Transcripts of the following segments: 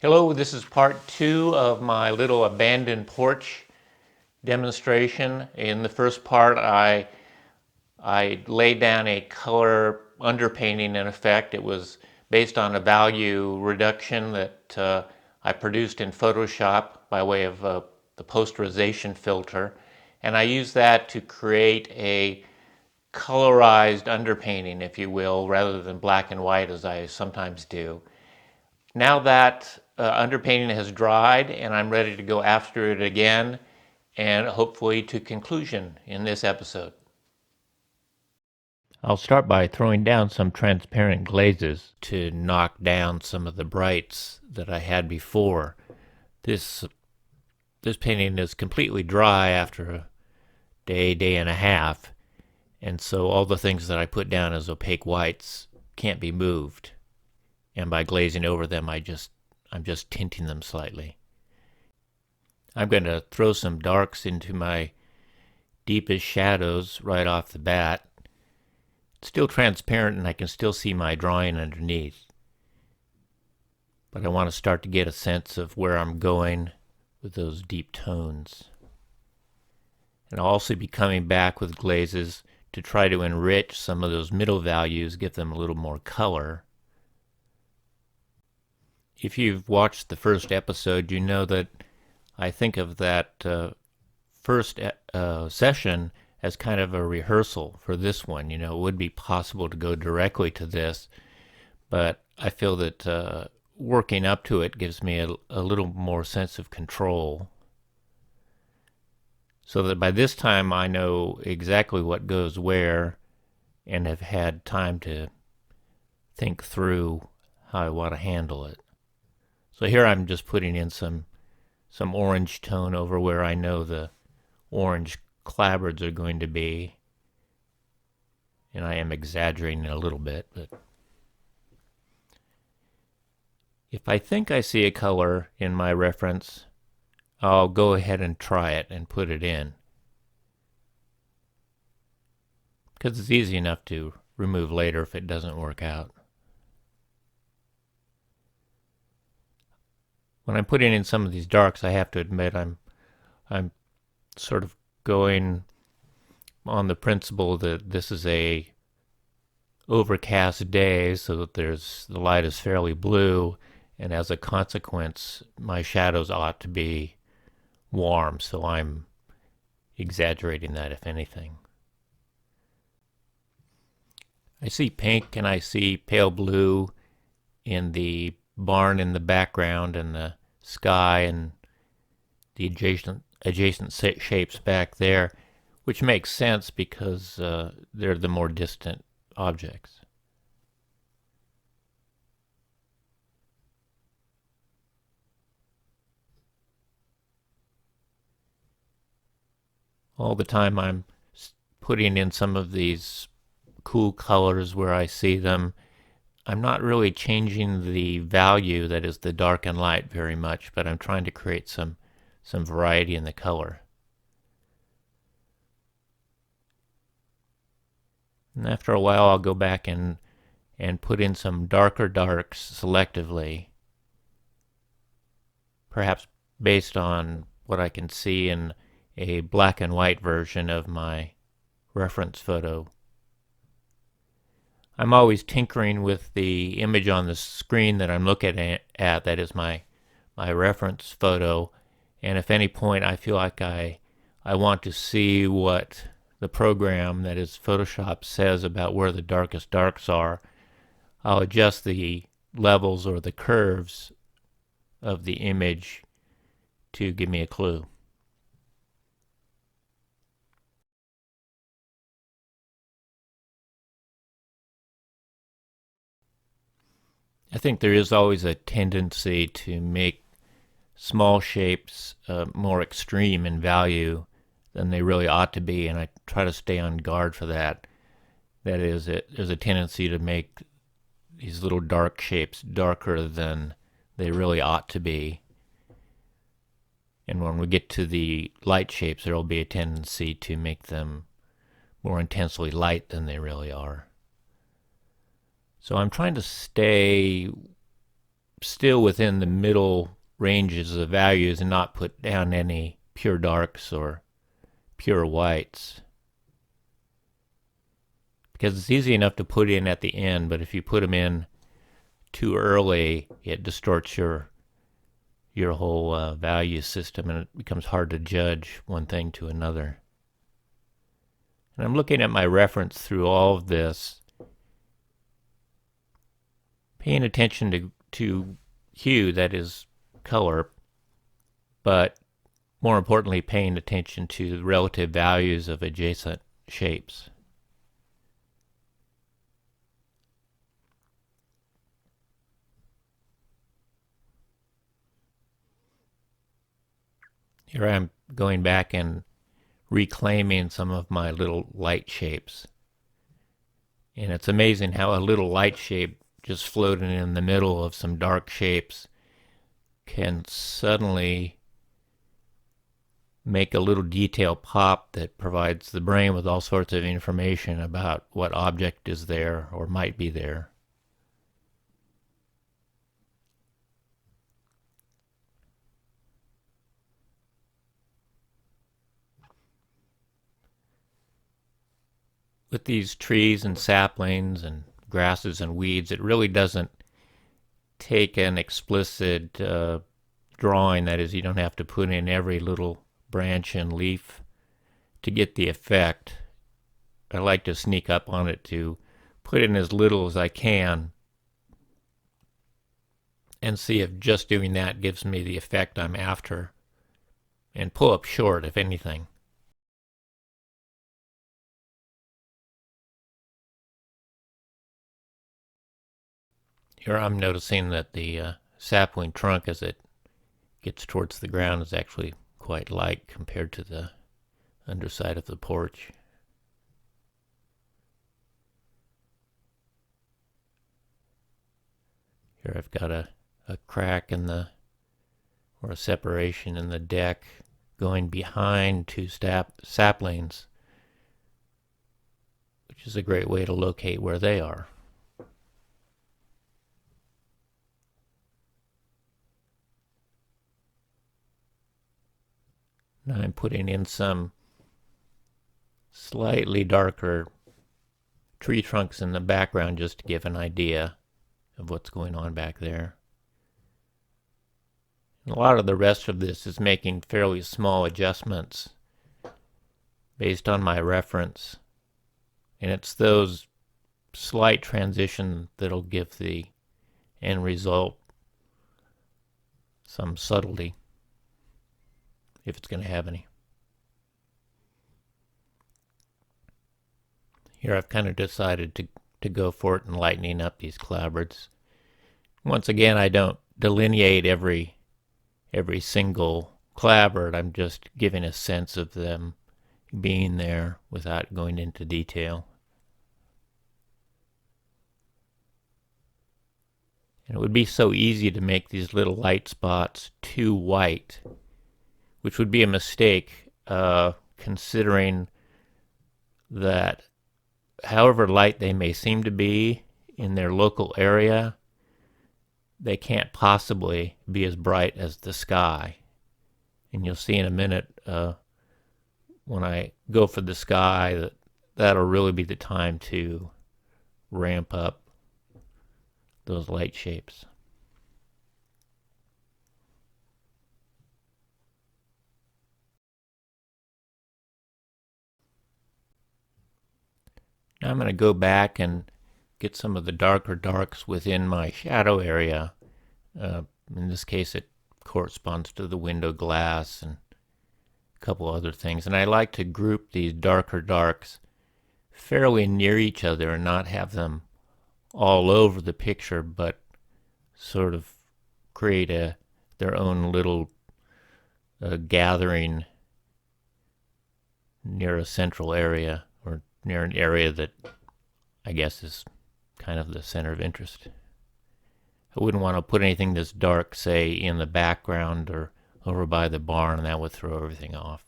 Hello, this is part 2 of my little abandoned porch demonstration. In the first part, I laid down a color underpainting in effect. It was based on a value reduction that I produced in Photoshop by way of the posterization filter. And I used that to create a colorized underpainting, if you will, rather than black and white as I sometimes do. Now that underpainting has dried and I'm ready to go after it again and hopefully to conclusion in this episode. I'll start by throwing down some transparent glazes to knock down some of the brights that I had before. This painting is completely dry after a day and a half, and so all the things that I put down as opaque whites can't be moved. And by glazing over them, I'm just tinting them slightly. I'm going to throw some darks into my deepest shadows right off the bat. It's still transparent and I can still see my drawing underneath. But I want to start to get a sense of where I'm going with those deep tones. And I'll also be coming back with glazes to try to enrich some of those middle values, give them a little more color. If you've watched the first episode, you know that I think of that first session as kind of a rehearsal for this one. You know, it would be possible to go directly to this, but I feel that working up to it gives me a little more sense of control, so that by this time I know exactly what goes where and have had time to think through how I want to handle it. So here I'm just putting in some orange tone over where I know the orange clapboards are going to be. And I am exaggerating a little bit, but if I think I see a color in my reference, I'll go ahead and try it and put it in, because it's easy enough to remove later if it doesn't work out. When I'm putting in some of these darks, I have to admit I'm sort of going on the principle that this is a overcast day, so that the light is fairly blue, and as a consequence, my shadows ought to be warm, so I'm exaggerating that, if anything. I see pink and I see pale blue in the barn in the background and the sky and the adjacent shapes back there, which makes sense because they're the more distant objects. All the time I'm putting in some of these cool colors where I see them. I'm not really changing the value, that is the dark and light, very much, but I'm trying to create some variety in the color. And after a while I'll go back and put in some darker darks selectively, perhaps based on what I can see in a black and white version of my reference photo. I'm always tinkering with the image on the screen that I'm looking at, that is my reference photo, and if any point I feel like I want to see what the program, that is Photoshop, says about where the darkest darks are, I'll adjust the levels or the curves of the image to give me a clue. I think there is always a tendency to make small shapes more extreme in value than they really ought to be, and I try to stay on guard for that. That is, there's a tendency to make these little dark shapes darker than they really ought to be. And when we get to the light shapes, there will be a tendency to make them more intensely light than they really are. So I'm trying to stay still within the middle ranges of values and not put down any pure darks or pure whites. Because it's easy enough to put in at the end, but if you put them in too early, it distorts your whole value system, and it becomes hard to judge one thing to another. And I'm looking at my reference through all of this, paying attention to hue, that is color, but more importantly, paying attention to the relative values of adjacent shapes. Here I'm going back and reclaiming some of my little light shapes. And it's amazing how a little light shape just floating in the middle of some dark shapes can suddenly make a little detail pop that provides the brain with all sorts of information about what object is there or might be there. With these trees and saplings and grasses and weeds, it really doesn't take an explicit drawing. That is, you don't have to put in every little branch and leaf to get the effect. I like to sneak up on it to put in as little as I can and see if just doing that gives me the effect I'm after, and pull up short if anything. Here I'm noticing that the sapling trunk, as it gets towards the ground, is actually quite light compared to the underside of the porch. Here I've got a crack in the, or a separation in the deck going behind two saplings, which is a great way to locate where they are. Now I'm putting in some slightly darker tree trunks in the background just to give an idea of what's going on back there. And a lot of the rest of this is making fairly small adjustments based on my reference. And it's those slight transitions that'll give the end result some subtlety, if it's going to have any. Here I've kind of decided to go for it and lightening up these clapboards. Once again, I don't delineate every single clapboard. I'm just giving a sense of them being there without going into detail. And it would be so easy to make these little light spots too white, which would be a mistake, considering that however light they may seem to be in their local area, they can't possibly be as bright as the sky. And you'll see in a minute when I go for the sky that'll really be the time to ramp up those light shapes. Now I'm going to go back and get some of the darker darks within my shadow area. In this case, it corresponds to the window glass and a couple other things. And I like to group these darker darks fairly near each other and not have them all over the picture, but sort of create their own little gathering near a central area, or near an area that I guess is kind of the center of interest. I wouldn't want to put anything this dark, say, in the background or over by the barn, and that would throw everything off.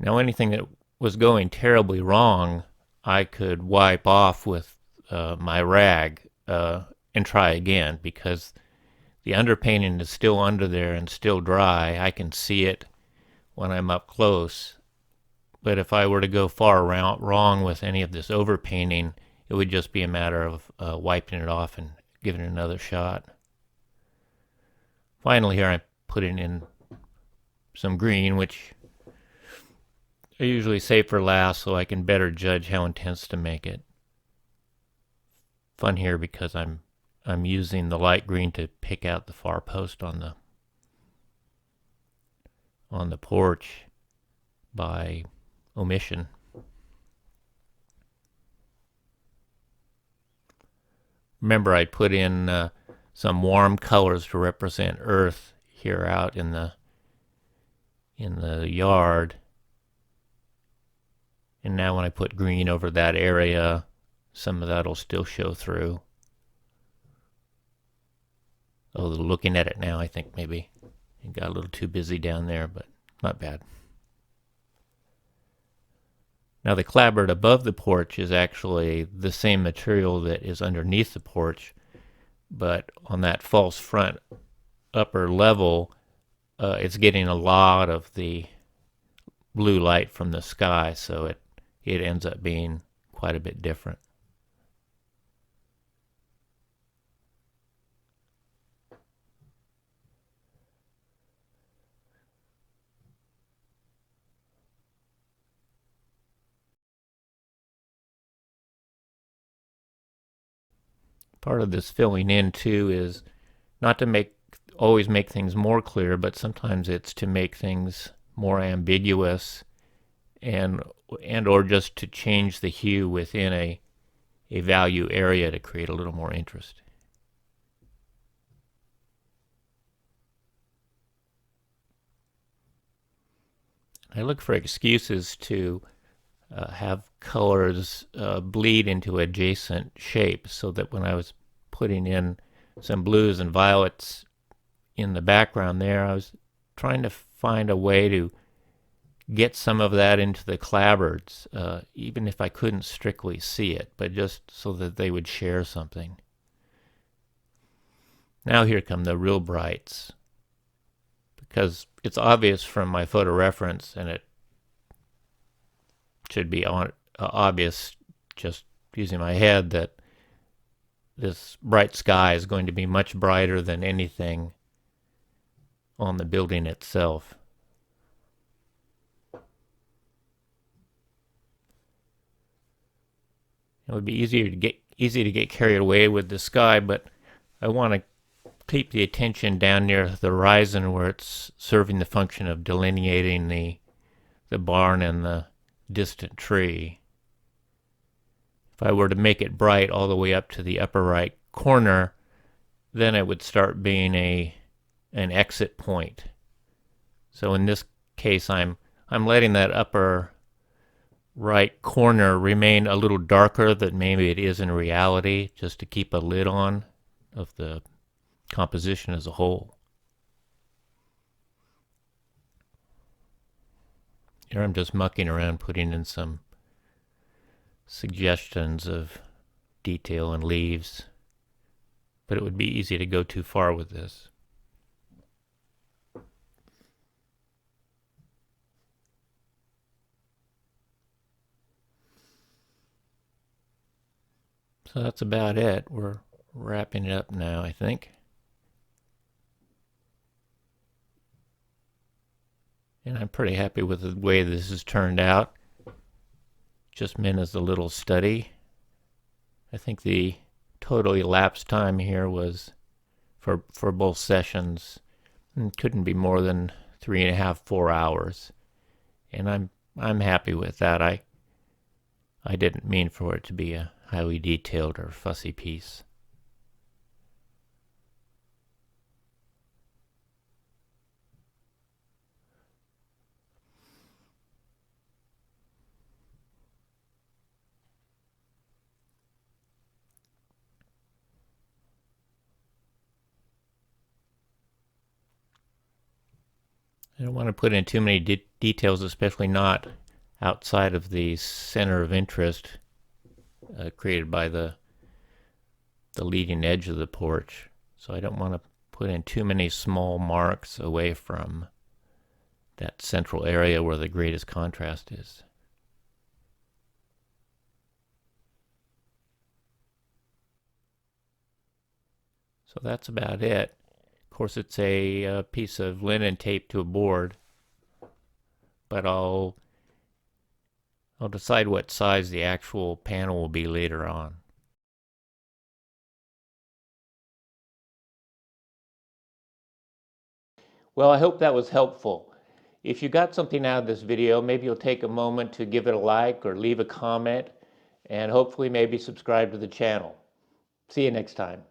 Now anything that was going terribly wrong, I could wipe off with my rag and try again, because the underpainting is still under there and still dry. I can see it when I'm up close. But if I were to go far wrong with any of this overpainting, it would just be a matter of wiping it off and giving it another shot. Finally here I'm putting in some green, which I usually save for last so I can better judge how intense to make it. Fun here because I'm using the light green to pick out the far post on the porch by omission. Remember, I put in some warm colors to represent earth here out in the yard. And now when I put green over that area, some of that will still show through. Oh, looking at it now, I think maybe it got a little too busy down there, but not bad. Now the clapboard above the porch is actually the same material that is underneath the porch, but on that false front upper level, it's getting a lot of the blue light from the sky, so it ends up being quite a bit different. Part of this filling in too is not to always make things more clear, but sometimes it's to make things more ambiguous and or just to change the hue within a value area to create a little more interest. I look for excuses to have colors bleed into adjacent shapes, so that when I was putting in some blues and violets in the background there, I was trying to find a way to get some of that into the clapboards, even if I couldn't strictly see it, but just so that they would share something. Now here come the real brights, because it's obvious from my photo reference, and it should be obvious just using my head, that this bright sky is going to be much brighter than anything on the building itself. It would be easy to get carried away with the sky, but I want to keep the attention down near the horizon, where it's serving the function of delineating the barn and the distant tree. If I were to make it bright all the way up to the upper right corner, then it would start being an exit point. So in this case, I'm letting that upper right corner remain a little darker than maybe it is in reality, just to keep a lid on of the composition as a whole. Here I'm just mucking around, putting in some suggestions of detail and leaves, but it would be easy to go too far with this. So that's about it. We're wrapping it up now, I think. And I'm pretty happy with the way this has turned out. Just meant as a little study. I think the total elapsed time here was, for both sessions, couldn't be more than 3.5, 4 hours. And I'm happy with that. I didn't mean for it to be a highly detailed or fussy piece. I don't want to put in too many details, especially not outside of the center of interest created by the leading edge of the porch. So I don't want to put in too many small marks away from that central area where the greatest contrast is. So that's about it. Of course, it's a piece of linen taped to a board, but I'll decide what size the actual panel will be later on. Well, I hope that was helpful. If you got something out of this video, maybe you'll take a moment to give it a like or leave a comment, and hopefully maybe subscribe to the channel. See you next time.